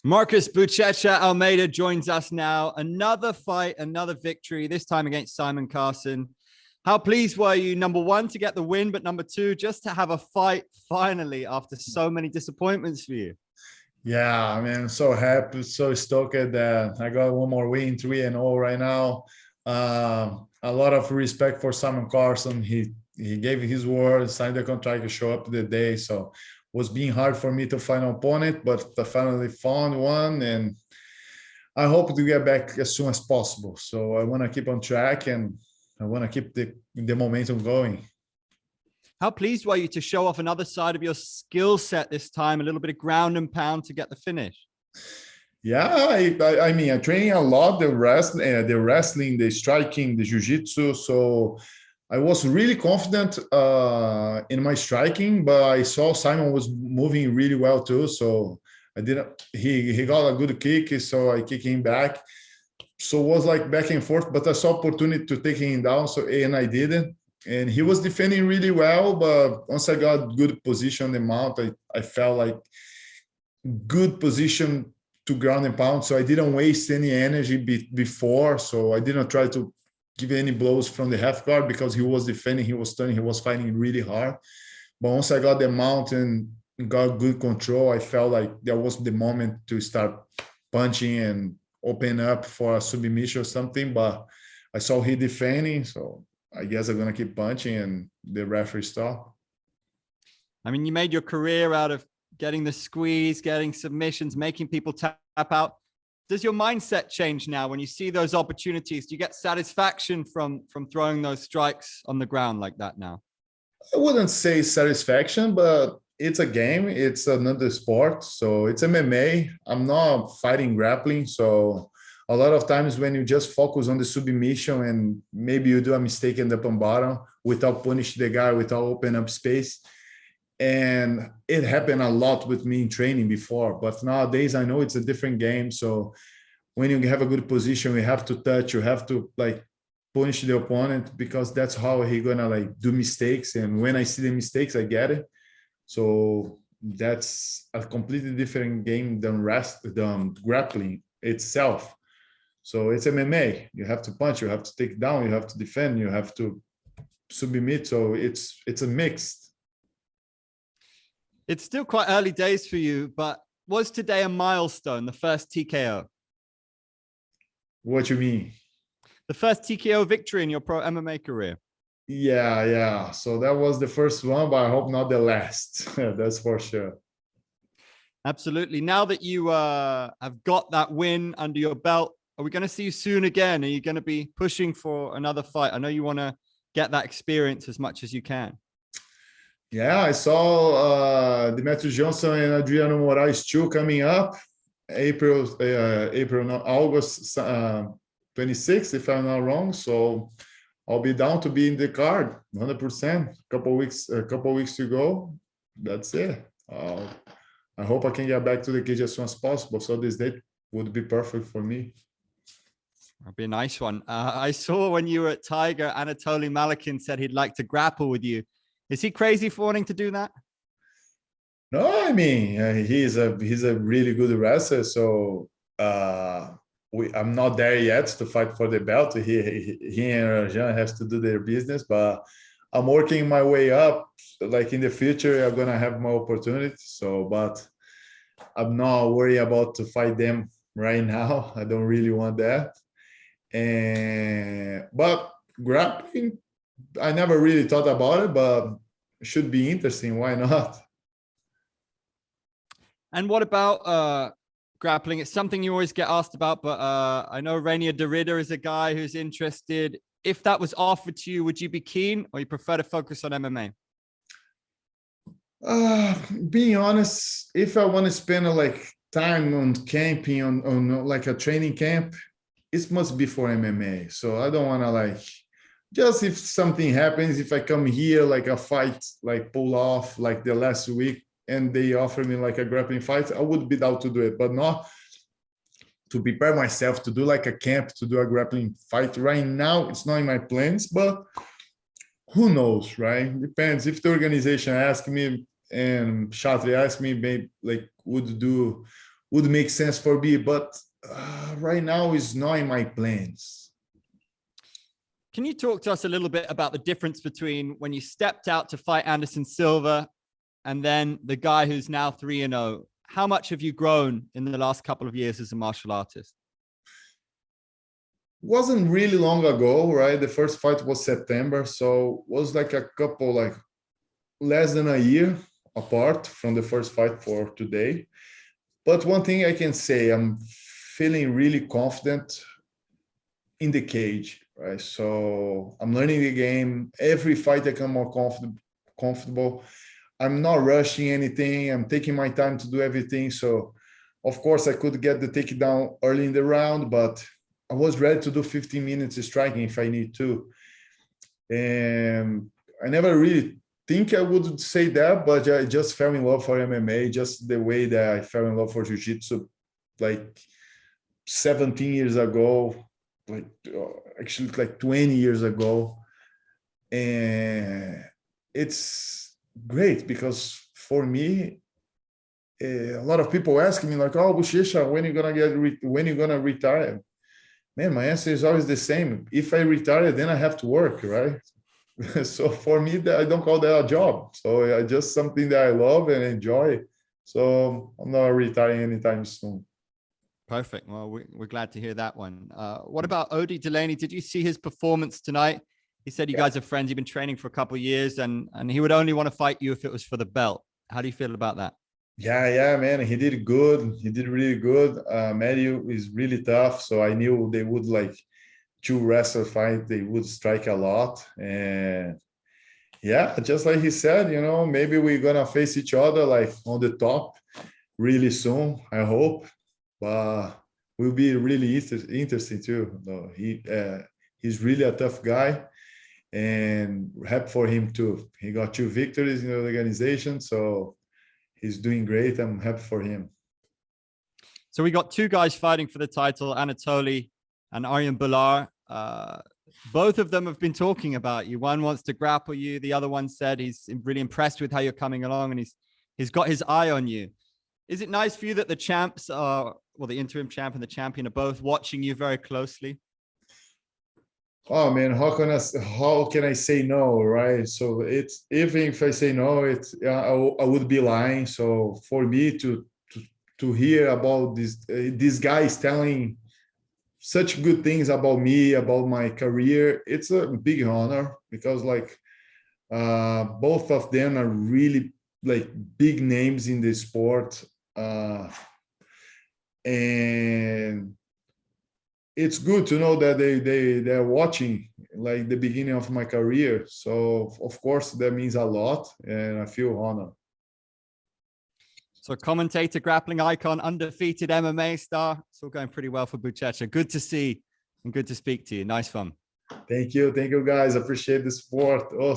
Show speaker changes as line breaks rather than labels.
Marcus Buchecha Almeida joins us now. Another fight, another victory, this time against Simon Carson. How pleased were you, number one, to get the win, but number two, just to have a fight finally after so many disappointments for you?
Yeah, I mean, I'm so happy, so stoked that I got one more win, 3-0 right now. A lot of respect for Simon Carson. He gave his word, signed the contract to show up the day. So it was being hard for me to find an opponent, but I finally found one, and I hope to get back as soon as possible. So I want to keep on track, and I want to keep the momentum going.
How pleased were you to show off another side of your skill set this time, a little bit of ground and pound to get the finish?
Yeah, I mean, I'm training a lot, the wrestling, the striking, the jiu-jitsu. So I was really confident in my striking, but I saw Simon was moving really well too. So I didn't, he got a good kick, so I kicked him back. So it was like back and forth, but I saw opportunity to take him down, and I didn't. And he was defending really well, but once I got good position on the mount, I felt like good position to ground and pound. So I didn't waste any energy before. So I didn't try to give any blows from the half guard because he was defending, he was turning, he was fighting really hard. But once I got the mount and got good control, I felt like that was the moment to start punching and open up for a submission or something. But I saw he defending, so I guess I'm going to keep punching, and the referee stopped.
I mean, you made your career out of getting the squeeze, getting submissions, making people tap out. Does your mindset change now when you see those opportunities? Do you get satisfaction from throwing those strikes on the ground like that now?
I wouldn't say satisfaction, but it's a game. It's another sport. So it's MMA. I'm not fighting grappling. So a lot of times when you just focus on the submission and maybe you do a mistake in the bottom without punish the guy, without open up space. And it happened a lot with me in training before, but nowadays I know it's a different game. So when you have a good position, you have to touch, you have to like punish the opponent, because that's how he gonna like do mistakes. And when I see the mistakes, I get it. So that's a completely different game than grappling itself. So it's MMA. You have to punch, you have to take down, you have to defend, you have to submit. So it's a mix.
It's still quite early days for you, but was today a milestone, the first TKO?
What you mean?
The first TKO victory in your pro MMA career.
Yeah. So that was the first one, but I hope not the last. That's for sure.
Absolutely. Now that you have got that win under your belt, are we going to see you soon again? Are you going to be pushing for another fight? I know you want to get that experience as much as you can.
Yeah, I saw Demetrius Johnson and Adriano Moraes too coming up. August 26th, if I'm not wrong. So I'll be down to be in the card 100%. A couple weeks to go. That's it. I hope I can get back to the cage as soon as possible. So this date would be perfect for me.
That'd be a nice one. I saw when you were at Tiger, Anatoly Malakin said he'd like to grapple with you. Is he crazy for wanting to do that?
No, I mean, he's a really good wrestler. So I'm not there yet to fight for the belt. He and Rajan has to do their business, but I'm working my way up. Like in the future, I'm gonna have more opportunities. So, but I'm not worried about to fight them right now. I don't really want that. But grappling, I never really thought about it, but it should be interesting. Why not?
And what about grappling? It's something you always get asked about, but I know Rainier Derrida is a guy who's interested. If that was offered to you, would you be keen, or you prefer to focus on MMA?
Being honest, if I want to spend like time on camping on like a training camp, it must be for MMA. So I don't want to like, just if something happens, if I come here like a fight, like pull off like the last week, and they offer me like a grappling fight, I would be down to do it, but not to prepare myself to do like a camp to do a grappling fight. Right now, it's not in my plans, but who knows, right? Depends. If the organization asks me and Shatri asked me, maybe like would do would make sense for me, but right now is not in my plans.
Can you talk to us a little bit about the difference between when you stepped out to fight Anderson Silva and then the guy who's now 3-0? How much have you grown in the last couple of years as a martial artist?
Wasn't really long ago, right? The first fight was September, so was like a couple, like less than a year apart from the first fight for today. But one thing I can say, I'm feeling really confident in the cage, right? So I'm learning the game. Every fight I come more comfortable. I'm not rushing anything. I'm taking my time to do everything. So of course I could get the takedown early in the round, but I was ready to do 15 minutes striking if I need to. And I never really think I would say that, but I just fell in love for MMA, just the way that I fell in love for jiu-jitsu like 17 years ago, like actually like 20 years ago. And it's great because for me, a lot of people ask me like, oh, Buchecha, when you gonna retire? Man, my answer is always the same. If I retire, then I have to work, right? So for me, I don't call that a job. So it's just something that I love and enjoy. So I'm not retiring anytime soon.
Perfect. Well, we're glad to hear that one. What about Odie Delaney? Did you see his performance tonight? He said you guys are friends. You've been training for a couple of years, and he would only want to fight you if it was for the belt. How do you feel about that?
Yeah, man. He did good. He did really good. Matthew is really tough. So I knew they would like two wrestlers fight. They would strike a lot. And yeah, just like he said, you know, maybe we're going to face each other like on the top really soon, I hope. But will be really interesting too. No, he's really a tough guy, and happy for him too. He got 2 victories in the organization, so he's doing great. I'm happy for him.
So we got 2 guys fighting for the title, Anatoly and Aryan Bilar. Both of them have been talking about you. One wants to grapple you. The other one said he's really impressed with how you're coming along, and he's got his eye on you. Is it nice for you that the champs are, well, the interim champ and the champion are both watching you very closely?
Oh man, how can I say no, right? So it's, even if I say no, I would be lying. So for me to hear about this guy is telling such good things about me, about my career, it's a big honor because like both of them are really like big names in the sport. And it's good to know that they're watching like the beginning of my career. So of course that means a lot, and I feel honored.
So commentator, grappling icon, undefeated MMA star. It's all going pretty well for Buchecha. Good to see and good to speak to you. Nice fun.
Thank you guys. Appreciate the support. Oh,